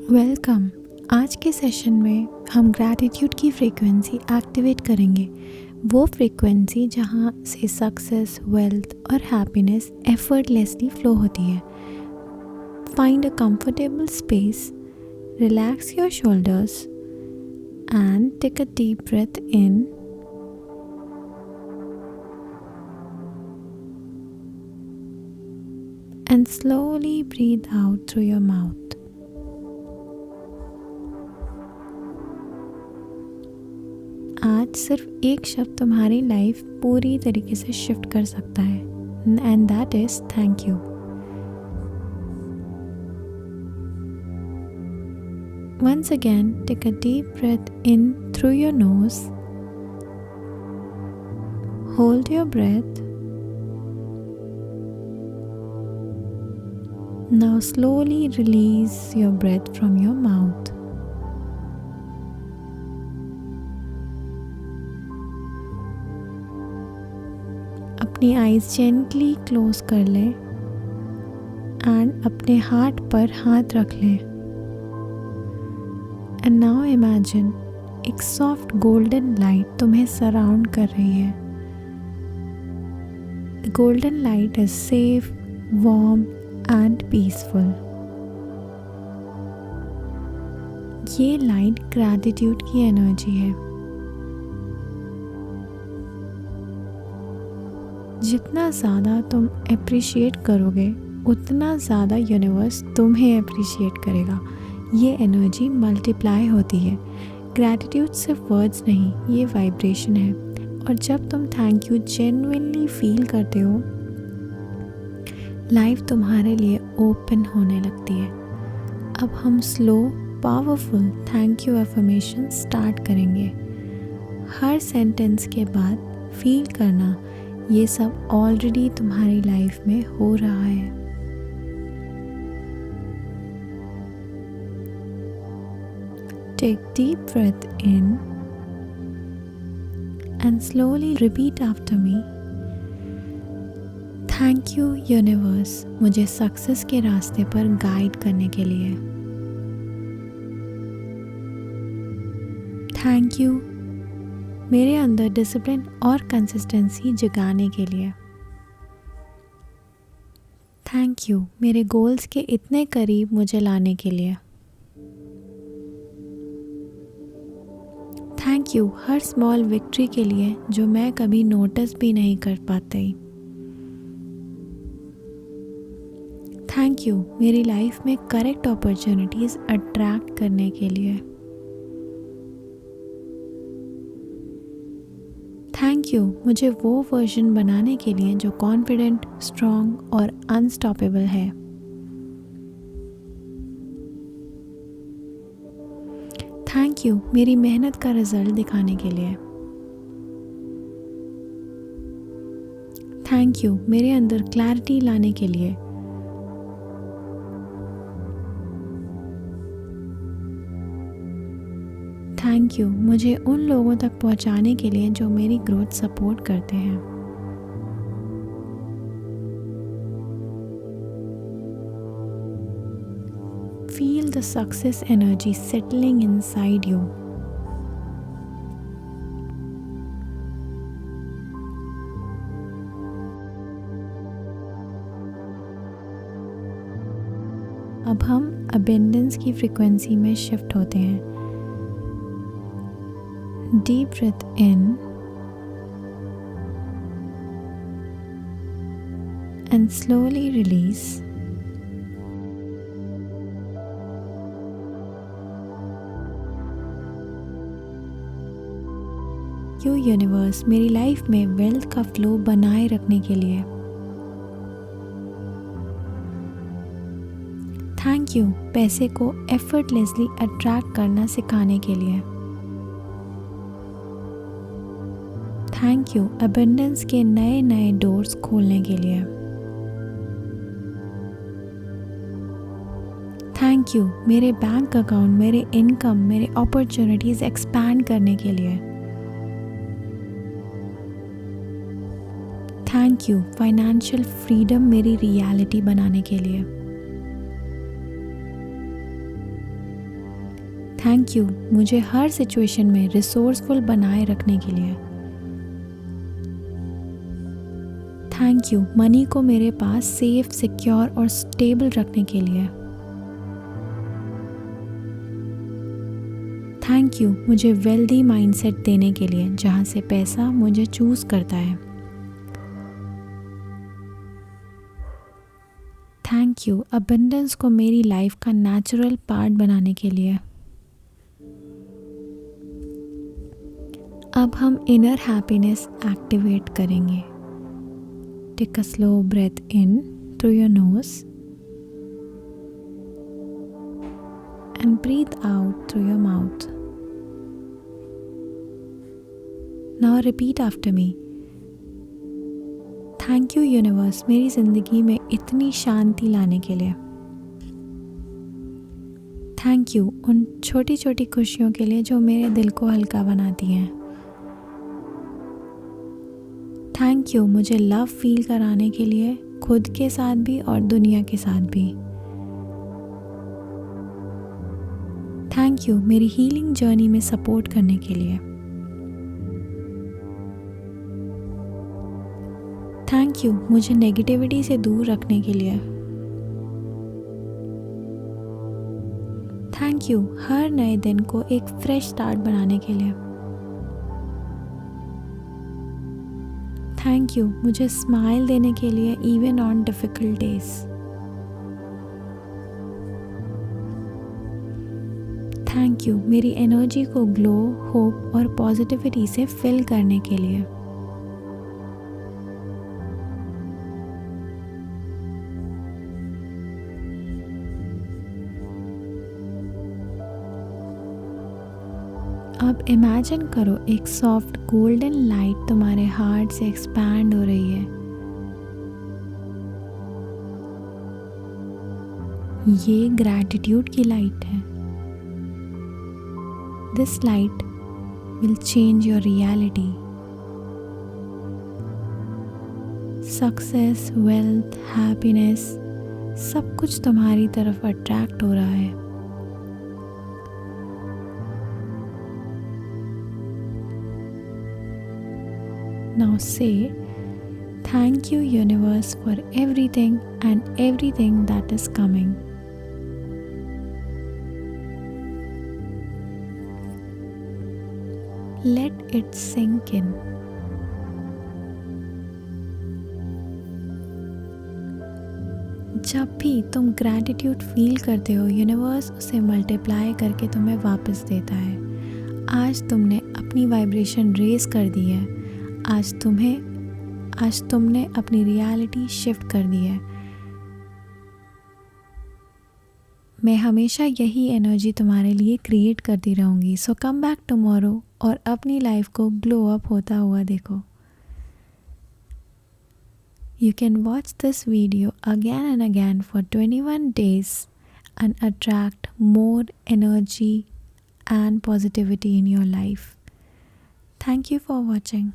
Welcome. आज के session में हम ग्रैटिट्यूड की फ्रीक्वेंसी एक्टिवेट करेंगे। वो फ्रीक्वेंसी जहाँ से सक्सेस, वेल्थ और हैप्पीनेस एफर्टलेसली फ्लो होती है। Find a comfortable space, relax your shoulders and take a deep breath in and slowly breathe out through your mouth. आज सिर्फ एक शब्द तुम्हारी लाइफ पूरी तरीके से शिफ्ट कर सकता है, and that is thank you. Once again, take a deep breath in through your nose. Hold your breath. Now slowly release your breath from your mouth. अपनी आईज जेंटली क्लोज कर ले and अपने heart पर हाथ रख ले। And now imagine एक soft golden light तुम्हें सराउंड कर रही है। The golden light is safe, warm and peaceful. ये लाइट ग्रैटिट्यूड की एनर्जी है। जितना ज़्यादा तुम अप्रिशिएट करोगे उतना ज़्यादा यूनिवर्स तुम्हें अप्रिशिएट करेगा। ये एनर्जी मल्टीप्लाई होती है। ग्रैटिट्यूड सिर्फ वर्ड्स नहीं, ये वाइब्रेशन है। और जब तुम थैंक यू जेन्युइनली फील करते हो, लाइफ तुम्हारे लिए ओपन होने लगती है। अब हम slow powerful thank you affirmation start करेंगे। हर सेंटेंस के बाद फील करना ये सब ऑलरेडी तुम्हारी लाइफ में हो रहा है। Take deep breath in and slowly repeat after me. Thank you universe, मुझे सक्सेस के रास्ते पर गाइड करने के लिए। थैंक यू मेरे अंदर डिसिप्लिन और कंसिस्टेंसी जगाने के लिए। थैंक यू मेरे गोल्स के इतने करीब मुझे लाने के लिए। Thank you her small victory के लिए जो मैं कभी नोटिस भी नहीं कर पाती। थैंक यू मेरी लाइफ में करेक्ट अपॉर्चुनिटीज़ अट्रैक्ट करने के लिए। थैंक यू मुझे वो वर्जन बनाने के लिए जो कॉन्फिडेंट, स्ट्रॉन्ग और अनस्टॉपेबल है। थैंक यू मेरी मेहनत का रिजल्ट दिखाने के लिए। थैंक यू मेरे अंदर क्लैरिटी लाने के लिए। थैंक यू मुझे उन लोगों तक पहुंचाने के लिए जो मेरी ग्रोथ सपोर्ट करते हैं। Feel the success energy settling inside you. अब हम अबेंडेंस की फ्रीक्वेंसी में शिफ्ट होते हैं। Deep breath in and slowly release. You universe मेरी लाइफ में वेल्थ का फ्लो बनाए रखने के लिए। थैंक यू पैसे को एफर्टलेसली अट्रैक्ट करना सिखाने के लिए। थैंक यू अबंडेंस के नए नए डोर्स खोलने के लिए। थैंक यू मेरे बैंक अकाउंट, मेरे इनकम, मेरे अपॉर्चुनिटीज एक्सपैंड करने के लिए। थैंक यू फाइनेंशियल फ्रीडम मेरी रियलिटी बनाने के लिए। थैंक यू मुझे हर सिचुएशन में रिसोर्सफुल बनाए रखने के लिए। थैंक यू मनी को मेरे पास सेफ, सिक्योर और स्टेबल रखने के लिए। थैंक यू मुझे वेल्दी माइंडसेट देने के लिए जहाँ से पैसा मुझे चूज करता है। थैंक यू अबंडेंस को मेरी लाइफ का नेचुरल पार्ट बनाने के लिए। अब हम इनर हैप्पीनेस एक्टिवेट करेंगे। Take a slow breath in through your nose and breathe out through your mouth. Now repeat after me. Thank you universe मेरी ज़िंदगी में इतनी शांति लाने के लिए। थैंक यू उन छोटी छोटी खुशियों के लिए जो मेरे दिल को हल्का बनाती हैं। थैंक यू मुझे लव फील कराने के लिए, खुद के साथ भी और दुनिया के साथ भी। थैंक यू मेरी हीलिंग जर्नी में सपोर्ट करने के लिए। थैंक यू मुझे नेगेटिविटी से दूर रखने के लिए। थैंक यू हर नए दिन को एक फ्रेश स्टार्ट बनाने के लिए। थैंक यू मुझे स्माइल देने के लिए even on difficult days. Thank you मेरी एनर्जी को ग्लो, होप और पॉजिटिविटी से फिल करने के लिए। अब इमेजिन करो एक सॉफ्ट गोल्डन लाइट तुम्हारे हार्ट से एक्सपैंड हो रही है। ये ग्रैटिट्यूड की लाइट है। This light will change your reality. Success, wealth, happiness, सब कुछ तुम्हारी तरफ अट्रैक्ट हो रहा है। Now say, thank you universe for everything and everything that is coming. Let it sink in. जब भी तुम ग्रैटिट्यूड फील करते हो, यूनिवर्स उसे मल्टीप्लाई करके तुम्हें वापस देता है। आज तुमने अपनी वाइब्रेशन रेज कर दी है। आज तुमने अपनी रियलिटी शिफ्ट कर दी है। मैं हमेशा यही एनर्जी तुम्हारे लिए क्रिएट करती रहूँगी। सो कम बैक टुमारो और अपनी लाइफ को ग्लो अप होता हुआ देखो। You can watch this video again and again for 21 days and attract more energy and positivity in your life. Thank you for watching.